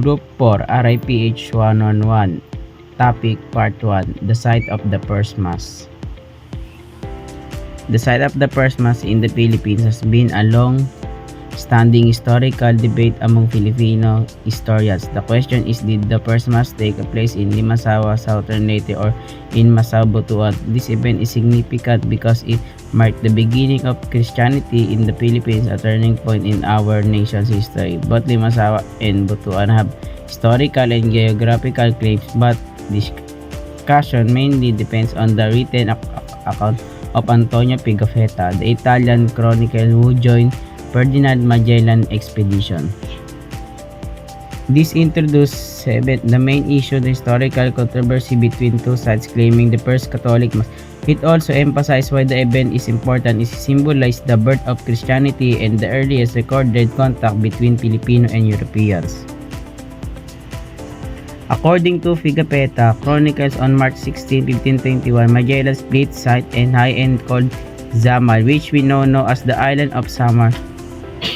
Group 4, RIPH 111. Topic Part 1, The Site of the First Mass. The site of the first mass in the Philippines has been a long-standing historical debate among Filipino historians. The question is, did the first mass take place in Limasawa, Southern Leyte, or in Masao, Butuan? This event is significant because it marked the beginning of Christianity in the Philippines, a turning point in our nation's history. Both Limasawa and Butuan have historical and geographical claims, but discussion mainly depends on the written account of Antonio Pigafetta, the Italian chronicler who joined Ferdinand Magellan expedition. This introduced the main issue, the historical controversy between two sides claiming the first Catholic Mass. It also emphasized why the event is important. It symbolized the birth of Christianity and the earliest recorded contact between Filipino and Europeans. According to Pigafetta Chronicles, on March 16, 1521, Magellan split site and high-end called Zamal, which we now know as the island of Samar.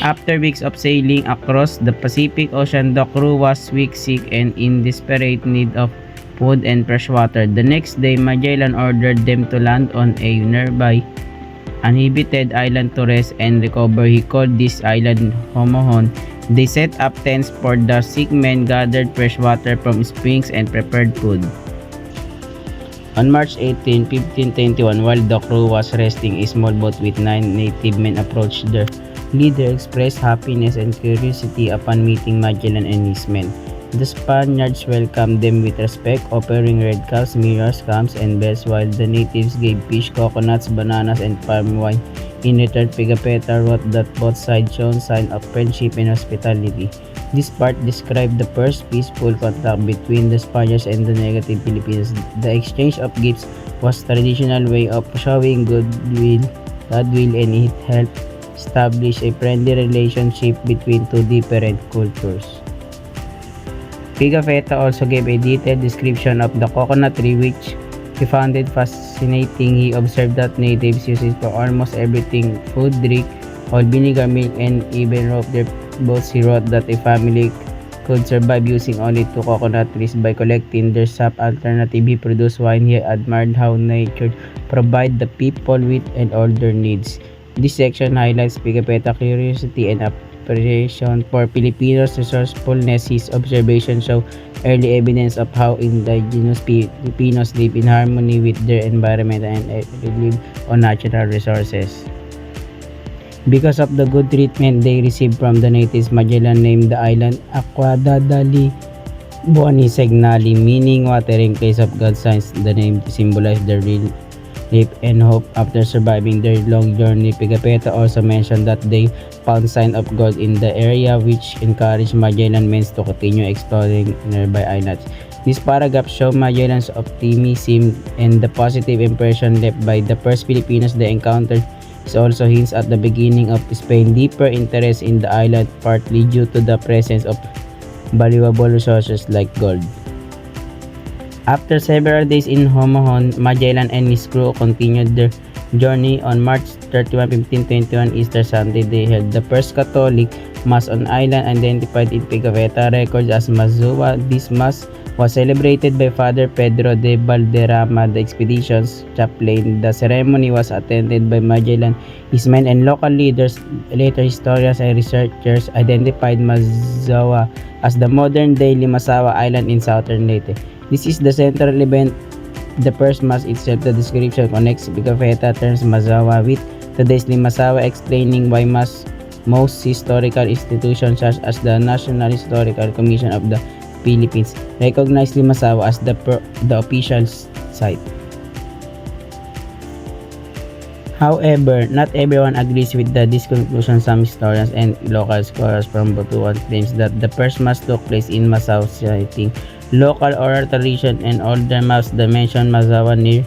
After weeks of sailing across the Pacific Ocean, the crew was weak, sick, and in desperate need of food and fresh water. The next day, Magellan ordered them to land on a nearby uninhabited island to rest and recover. He called this island Homohon. They set up tents for the sick men, gathered fresh water from springs, and prepared food. On March 18, 1521, while the crew was resting, a small boat with 9 native men approached. Their leader expressed happiness and curiosity upon meeting Magellan and his men. The Spaniards welcomed them with respect, offering red caps, mirrors, cams, and bells, while the natives gave fish, coconuts, bananas, and palm wine. In return, Pigafetta wrote that both sides shown signs of friendship and hospitality. This part described the first peaceful contact between the Spaniards and the native Filipinos. The exchange of gifts was a traditional way of showing goodwill, and it helped establish a friendly relationship between two different cultures. Pigafetta also gave a detailed description of the coconut tree, which he found it fascinating. He observed that natives use it for almost everything: food, drink, oil, vinegar, milk, and even rope their boats. He wrote that a family could survive using only 2 coconut trees. By collecting their sap alternative, he produced wine. He admired how nature provided the people with and all their needs. This section highlights Pigafetta's curiosity and appreciation for Filipinos' resourcefulness. His observations show early evidence of how indigenous Filipinos live in harmony with their environment and live on natural resources. Because of the good treatment they received from the natives, Magellan named the island Aquadadali Boni Segnali, meaning watering place of God's signs. The name symbolized their relief and hope after surviving their long journey. Pigafetta also mentioned that they found signs of gold in the area, which encouraged Magellan men to continue exploring nearby islands. This paragraph shows Magellan's optimism and the positive impression left by the first Filipinos they encountered. It also hints at the beginning of Spain's deeper interest in the island, partly due to the presence of valuable resources like gold. After several days in Homohon, Magellan and his crew continued their journey. On March 31, 1521, Easter Sunday, they held the first Catholic Mass on island, identified in Pigafetta records as Mazua. This Mass was celebrated by Father Pedro de Valderrama, the expedition's chaplain. The ceremony was attended by Magellan, his men, and local leaders. Later, historians and researchers identified Mazua as the modern-day Limasawa Island in southern Leyte. This is the central event, the first Mass itself. The description connects Pigafetta terms Mazawa with today's Limasawa, explaining why most historical institutions such as the National Historical Commission of the Philippines recognize Limasawa as the official site. However, not everyone agrees with this conclusion. Some historians and local scholars from Butuan claims that the first Mass took place in Masao, citing local oral tradition and older maps that mention Mazawa near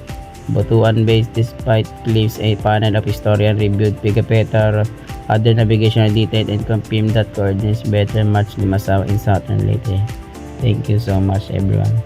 Butuan Bay. Despite claims, a panel of historians reviewed Pigafetta's other navigational details and confirmed that coordinates better match Limasawa in southern Leyte. Thank you so much, everyone.